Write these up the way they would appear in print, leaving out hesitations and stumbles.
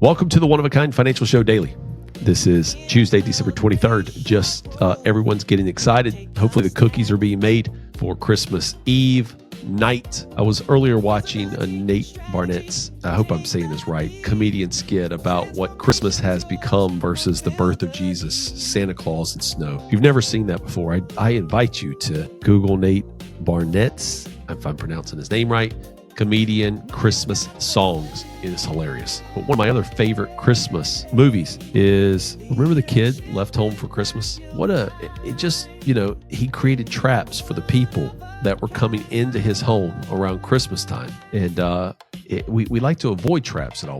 Welcome to the One of a Kind Financial Show Daily. This is Tuesday, December 23rd. Just everyone's getting excited. Hopefully the cookies are being made for Christmas Eve night. I was earlier watching a Nate Barnett's, I hope I'm saying this right, comedian skit about what Christmas has become versus the birth of Jesus, Santa Claus, and snow. If you've never seen that before, I invite you to Google Nate Barnett's, if I'm pronouncing his name right, comedian Christmas songs. It is hilarious. But one of my other favorite Christmas movies is, remember the kid left home for Christmas? He created traps for the people that were coming into his home around Christmas time. And we like to avoid traps at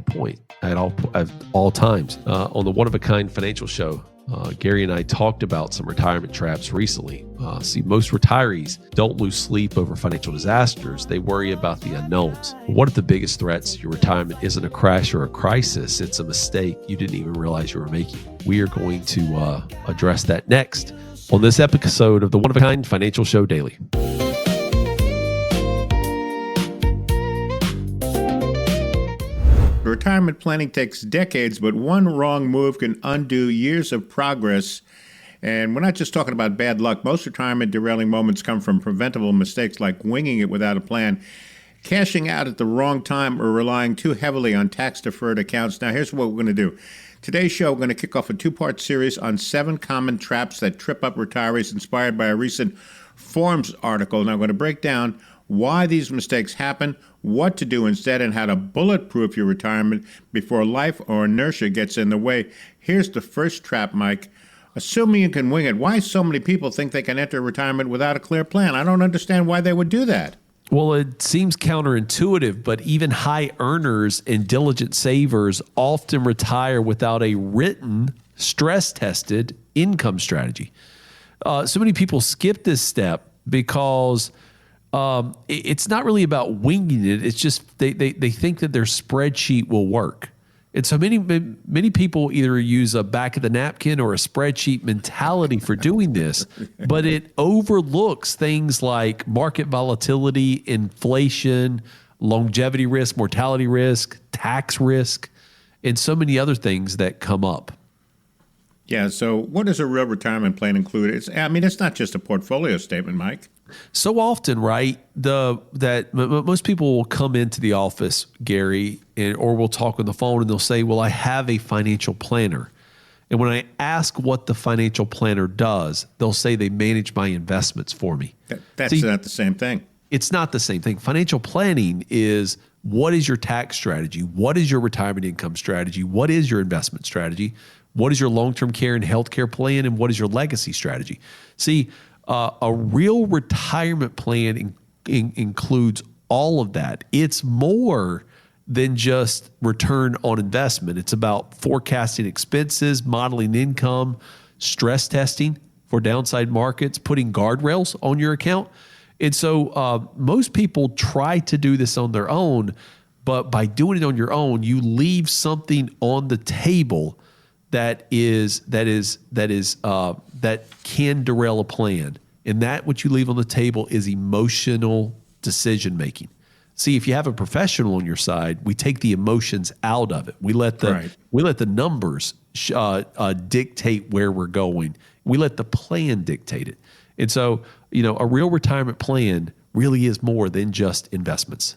all times. On the One of a Kind Financial Show, Gary and I talked about some retirement traps recently. Most retirees don't lose sleep over financial disasters. They worry about the unknowns. One of the biggest threats to your retirement isn't a crash or a crisis. It's a mistake you didn't even realize you were making. We are going to address that next on this episode of the One of a Kind Financial Show Daily. Retirement planning takes decades, but one wrong move can undo years of progress. And we're not just talking about bad luck. Most retirement derailing moments come from preventable mistakes like winging it without a plan, cashing out at the wrong time, or relying too heavily on tax-deferred accounts. Now, here's what we're going to do. Today's show, we're going to kick off a two-part series on 7 common traps that trip up retirees, inspired by a recent Forbes article. Now, I'm going to break down why these mistakes happen, what to do instead, and how to bulletproof your retirement before life or inertia gets in the way. Here's the first trap, Mike. Assuming you can wing it. Why so many people think they can enter retirement without a clear plan? I don't understand why they would do that. Well, it seems counterintuitive, but even high earners and diligent savers often retire without a written, stress-tested income strategy. So many people skip this step because it's not really about winging it. It's just they think that their spreadsheet will work. And so many people either use a back of the napkin or a spreadsheet mentality for doing this, but it overlooks things like market volatility, inflation, longevity risk, mortality risk, tax risk, and so many other things that come up. Yeah, so what does a real retirement plan include? It's not just a portfolio statement, Mike. So often, right, that most people will come into the office, Gary, or we'll talk on the phone and they'll say, well, I have a financial planner. And when I ask what the financial planner does, they'll say they manage my investments for me. That's not the same thing. It's not the same thing. Financial planning is, what is your tax strategy? What is your retirement income strategy? What is your investment strategy? What is your long-term care and healthcare plan? And what is your legacy strategy? See, a real retirement plan includes all of that. It's more than just return on investment. It's about forecasting expenses, modeling income, stress testing for downside markets, putting guardrails on your account. And so most people try to do this on their own, but by doing it on your own, you leave something on the table that can derail a plan. And that what you leave on the table is emotional decision making. See, if you have a professional on your side, we take the emotions out of it. We let the numbers dictate where we're going. We let the plan dictate it. And so, a real retirement plan really is more than just investments.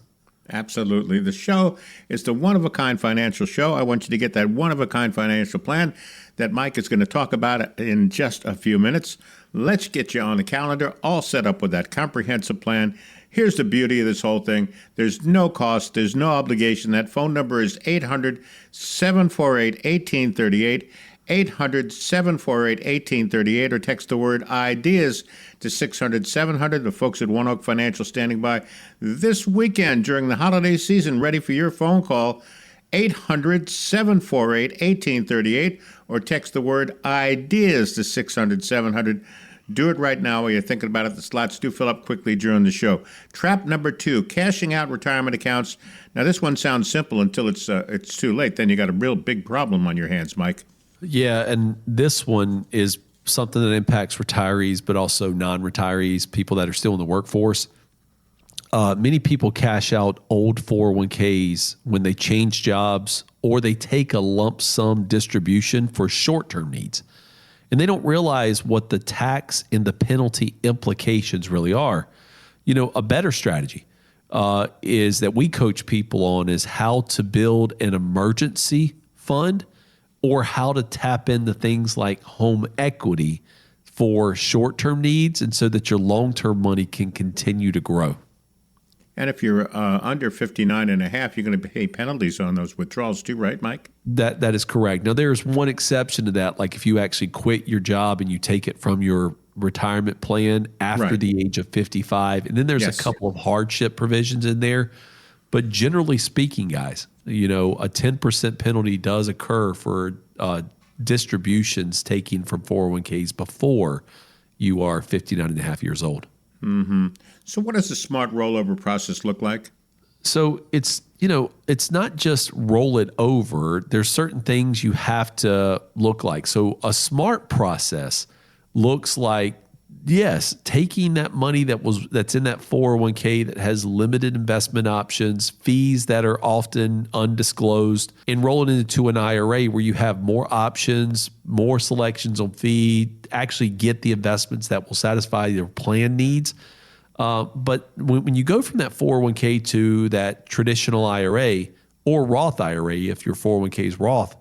Absolutely. The show is the one-of-a-kind financial show. I want you to get that one-of-a-kind financial plan that Mike is going to talk about in just a few minutes. Let's get you on the calendar, all set up with that comprehensive plan. Here's the beauty of this whole thing. There's no cost. There's no obligation. That phone number is 800-748-1838. 800-748-1838, or text the word IDEAS to 600-700. The folks at One Oak Financial standing by this weekend during the holiday season, ready for your phone call. 800-748-1838, or text the word IDEAS to 600-700. Do it right now while you're thinking about it. The slots do fill up quickly during the show. Trap number 2, cashing out retirement accounts. Now, this one sounds simple until it's too late. Then you got a real big problem on your hands, Mike. Yeah, and this one is something that impacts retirees, but also non-retirees, people that are still in the workforce. many people cash out old 401ks when they change jobs or they take a lump sum distribution for short-term needs. And they don't realize what the tax and the penalty implications really are. A better strategy is that we coach people on is how to build an emergency fund or how to tap into things like home equity for short-term needs and so that your long-term money can continue to grow. And if you're under 59 and a half, you're going to pay penalties on those withdrawals too, right, Mike? That is correct. Now, there's one exception to that. Like if you actually quit your job and you take it from your retirement plan after the age of 55, and then there's a couple of hardship provisions in there. But generally speaking, guys, a 10% penalty does occur for distributions taken from 401ks before you are 59 and a half years old. Mm-hmm. So what does the smart rollover process look like? So it's not just roll it over. There's certain things you have to look like. So a smart process looks like, yes, taking that money that's in that 401k that has limited investment options, fees that are often undisclosed, and roll it into an IRA where you have more options, more selections on fee, actually get the investments that will satisfy your plan needs. But when you go from that 401k to that traditional IRA or Roth IRA, if your 401k is Roth,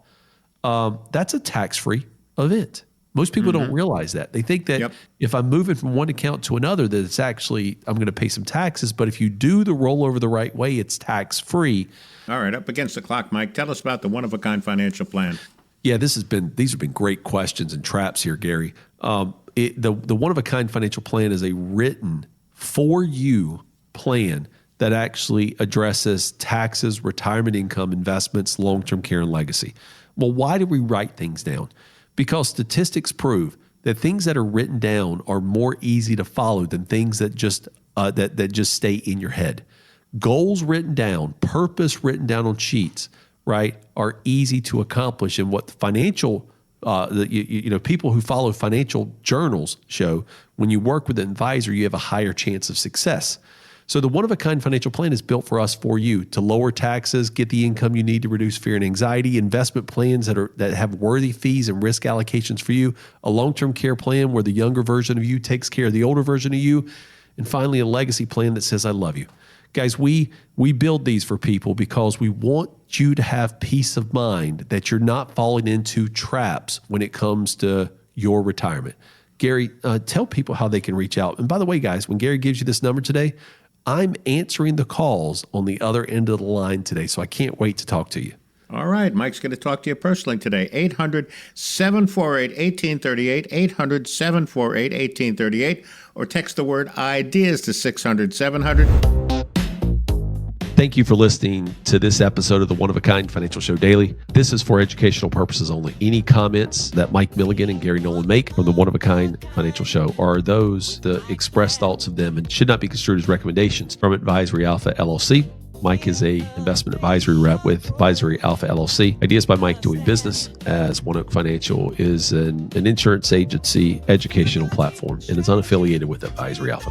that's a tax-free event. Most people don't realize that. They think that if I'm moving from one account to another, that it's actually, I'm going to pay some taxes. But if you do the rollover the right way, it's tax-free. All right, up against the clock, Mike. Tell us about the one-of-a-kind financial plan. Yeah, these have been great questions and traps here, Gary. The one-of-a-kind financial plan is a written for you plan that actually addresses taxes, retirement income, investments, long-term care, and legacy. Well, why do we write things down? Because statistics prove that things that are written down are more easy to follow than things that just stay in your head. Goals written down, purpose written down on sheets, right, are easy to accomplish. And what the financial people who follow financial journals show, when you work with an advisor, you have a higher chance of success. So the one-of-a-kind financial plan is built for us, for you, to lower taxes, get the income you need to reduce fear and anxiety, investment plans that have worthy fees and risk allocations for you, a long-term care plan where the younger version of you takes care of the older version of you, and finally a legacy plan that says, I love you. Guys, we build these for people because we want you to have peace of mind that you're not falling into traps when it comes to your retirement. Gary, tell people how they can reach out. And by the way, guys, when Gary gives you this number today, I'm answering the calls on the other end of the line today, so I can't wait to talk to you. All right, Mike's going to talk to you personally today. 800-748-1838, 800-748-1838, or text the word IDEAS to 600-700. Thank you for listening to this episode of the One of a Kind Financial Show Daily. This is for educational purposes only. Any comments that Mike Milligan and Gary Nolan make from the One of a Kind Financial Show are those, the expressed thoughts of them, and should not be construed as recommendations from Advisory Alpha LLC. Mike is a investment advisory rep with Advisory Alpha LLC. Ideas by Mike doing business as One Oak Financial is an insurance agency educational platform and is unaffiliated with Advisory Alpha.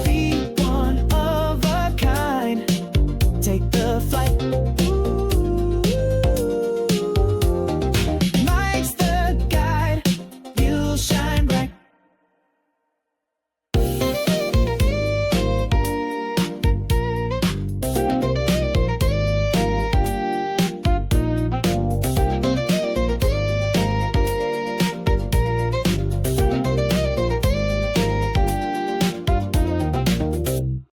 Be one of a kind. Take the flight.